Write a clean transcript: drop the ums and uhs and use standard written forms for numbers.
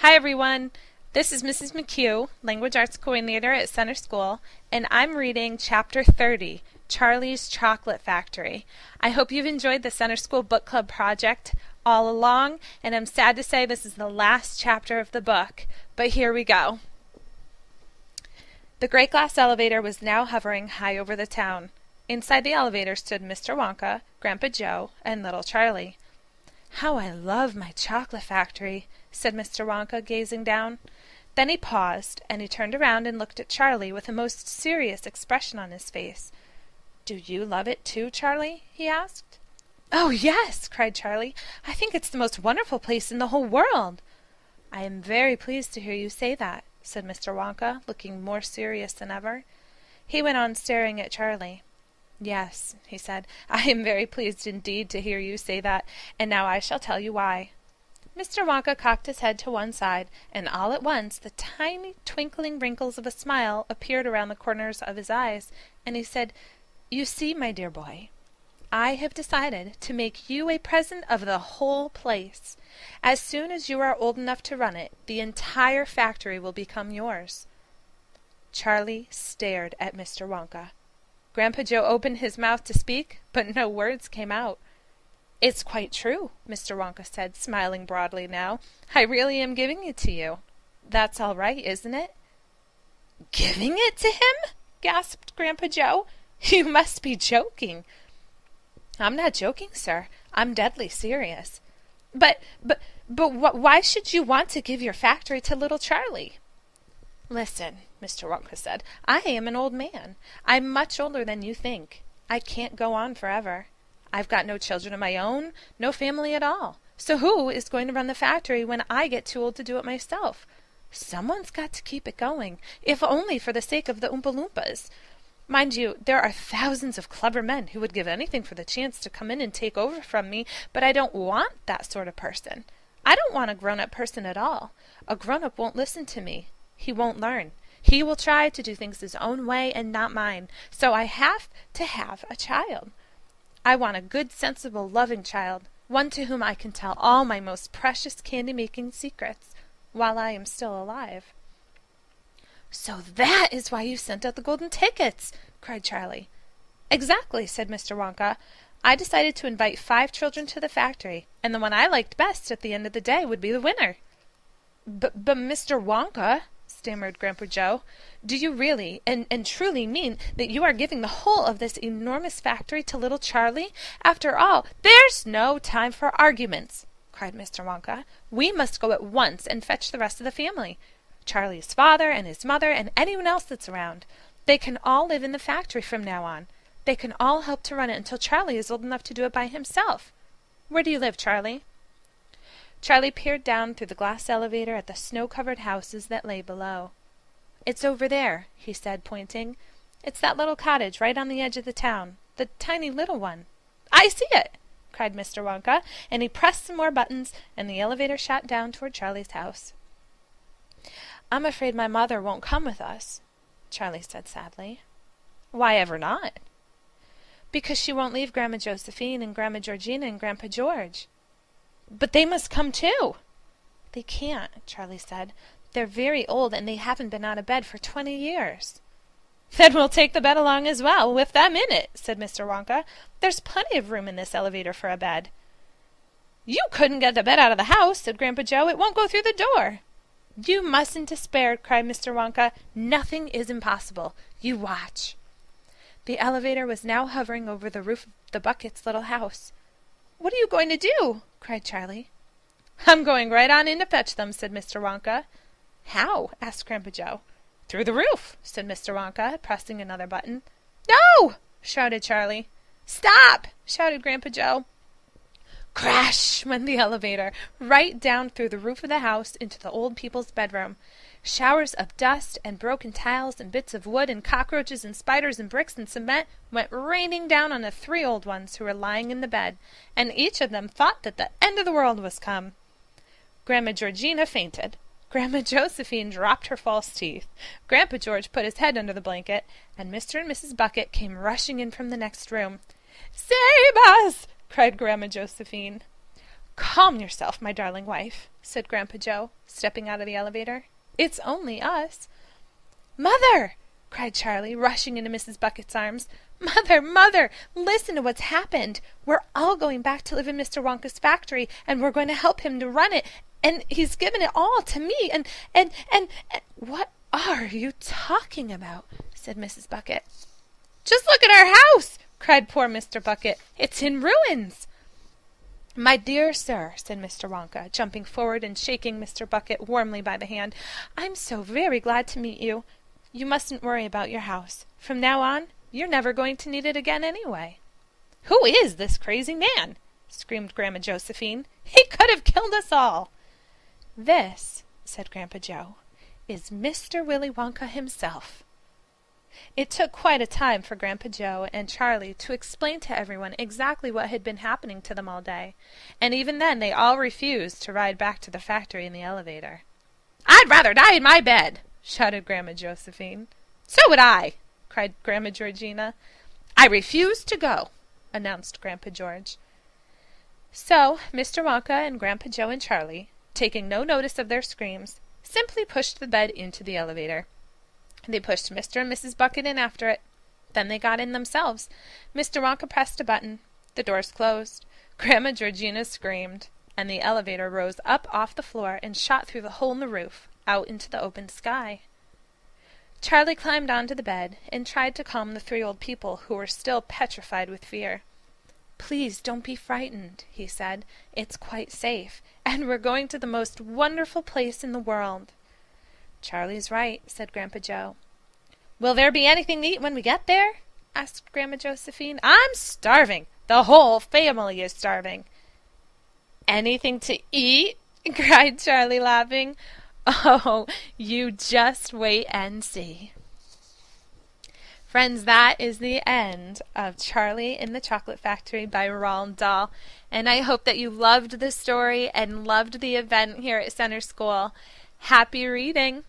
Hi everyone, this is Mrs. McHugh, Language Arts Coordinator at Center School, and I'm reading Chapter 30, Charlie's Chocolate Factory. I hope you've enjoyed the Center School Book Club project all along, and I'm sad to say this is the last chapter of the book, but here we go. The great glass elevator was now hovering high over the town. Inside the elevator stood Mr. Wonka, Grandpa Joe, and little Charlie. "How I love my chocolate factory," said Mr. Wonka, gazing down. Then he paused, and he turned around and looked at Charlie with a most serious expression on his face. "Do you love it too, Charlie?" he asked. "Oh, yes!" cried Charlie. "I think it's the most wonderful place in the whole world." "I am very pleased to hear you say that," said Mr. Wonka, looking more serious than ever. He went on staring at Charlie. "Yes," he said, "I am very pleased indeed to hear you say that, and now I shall tell you why." Mr. Wonka cocked his head to one side, and all at once the tiny twinkling wrinkles of a smile appeared around the corners of his eyes, and he said, "You see, my dear boy, I have decided to make you a present of the whole place. As soon as you are old enough to run it, the entire factory will become yours." Charlie stared at Mr. Wonka. Grandpa Joe opened his mouth to speak, but no words came out. "It's quite true," Mr. Wonka said, smiling broadly now. "I really am giving it to you. That's all right, isn't it?" "Giving it to him?" gasped Grandpa Joe. "You must be joking." "I'm not joking, sir. I'm deadly serious." But why should you want to give your factory to little Charlie?" "Listen," Mr. Wonka said. "I am an old man. I'm much older than you think. I can't go on forever. I've got no children of my own, no family at all. So who is going to run the factory when I get too old to do it myself? Someone's got to keep it going, if only for the sake of the Oompa Loompas. Mind you, there are thousands of clever men who would give anything for the chance to come in and take over from me, but I don't want that sort of person. I don't want a grown-up person at all. A grown-up won't listen to me. He won't learn. He will try to do things his own way and not mine. So I have to have a child. I want a good, sensible, loving child, one to whom I can tell all my most precious candy-making secrets, while I am still alive." "So that is why you sent out the golden tickets!" cried Charlie. "Exactly," said Mr. Wonka. "I decided to invite 5 children to the factory, and the one I liked best at the end of the day would be the winner." But Mr. Wonka," stammered Grandpa Joe, "do you really and truly mean that you are giving the whole of this enormous factory to little Charlie? After all—" "There's no time for arguments," cried Mr. Wonka. "We must go at once and fetch the rest of the family. Charlie's father and his mother and anyone else that's around. They can all live in the factory from now on. They can all help to run it until Charlie is old enough to do it by himself. Where do you live, Charlie?" Charlie peered down through the glass elevator at the snow-covered houses that lay below. "It's over there," he said, pointing. "It's that little cottage right on the edge of the town, the tiny little one." "I see it!" cried Mr. Wonka, and he pressed some more buttons, and the elevator shot down toward Charlie's house. "I'm afraid my mother won't come with us," Charlie said sadly. "Why ever not?" "Because she won't leave Grandma Josephine and Grandma Georgina and Grandpa George." "But they must come too." "They can't," Charlie said. "They're very old, and they haven't been out of bed for 20 years." "Then we'll take the bed along as well, with them in it," said Mr. Wonka. "There's plenty of room in this elevator for a bed." "You couldn't get the bed out of the house," said Grandpa Joe. "It won't go through the door." "You mustn't despair," cried Mr. Wonka. "Nothing is impossible. You watch." The elevator was now hovering over the roof of the Bucket's little house. "What are you going to do?" cried Charlie. "I'm going right on in to fetch them," said Mr. Wonka. "How?" asked Grandpa Joe. "Through the roof," said Mr. Wonka, pressing another button. "No!" shouted Charlie. "Stop!" shouted Grandpa Joe. Crash went the elevator, right down through the roof of the house into the old people's bedroom. Showers of dust and broken tiles and bits of wood and cockroaches and spiders and bricks and cement went raining down on the 3 old ones who were lying in the bed, and each of them thought that the end of the world was come. Grandma Georgina fainted. Grandma Josephine dropped her false teeth. Grandpa George put his head under the blanket, and Mr. and Mrs. Bucket came rushing in from the next room. "Save us!" cried Grandma Josephine. "Calm yourself, my darling wife," said Grandpa Joe, stepping out of the elevator. "It's only us." "Mother!" cried Charlie, rushing into Mrs. Bucket's arms. "Mother, Mother, listen to what's happened. We're all going back to live in Mr. Wonka's factory, and we're going to help him to run it, and he's given it all to me, and "What are you talking about?" said Mrs. Bucket. "Just look at our house!" cried poor Mr. Bucket. "It's in ruins." "My dear sir," said Mr. Wonka, jumping forward and shaking Mr. Bucket warmly by the hand, "I'm so very glad to meet you. You mustn't worry about your house. From now on, you're never going to need it again anyway." "Who is this crazy man?" screamed Grandma Josephine. "He could have killed us all." "This," said Grandpa Joe, "is Mr. Willy Wonka himself." It took quite a time for Grandpa Joe and Charlie to explain to everyone exactly what had been happening to them all day, and even then they all refused to ride back to the factory in the elevator. "I'd rather die in my bed!" shouted Grandma Josephine. "So would I!" cried Grandma Georgina. "I refuse to go," announced Grandpa George. So Mr. Wonka and Grandpa Joe and Charlie, taking no notice of their screams, simply pushed the bed into the elevator. They pushed Mr. and Mrs. Bucket in after it. Then they got in themselves. Mr. Wonka pressed a button. The doors closed. Grandma Georgina screamed, and the elevator rose up off the floor and shot through the hole in the roof, out into the open sky. Charlie climbed onto the bed and tried to calm the three old people who were still petrified with fear. "Please don't be frightened," he said. "It's quite safe, and we're going to the most wonderful place in the world." "Charlie's right," said Grandpa Joe. "Will there be anything to eat when we get there?" asked Grandma Josephine. "I'm starving. The whole family is starving." "Anything to eat?" cried Charlie, laughing. "Oh, you just wait and see." Friends, that is the end of Charlie in the Chocolate Factory by Roald Dahl. And I hope that you loved the story and loved the event here at Center School. Happy reading!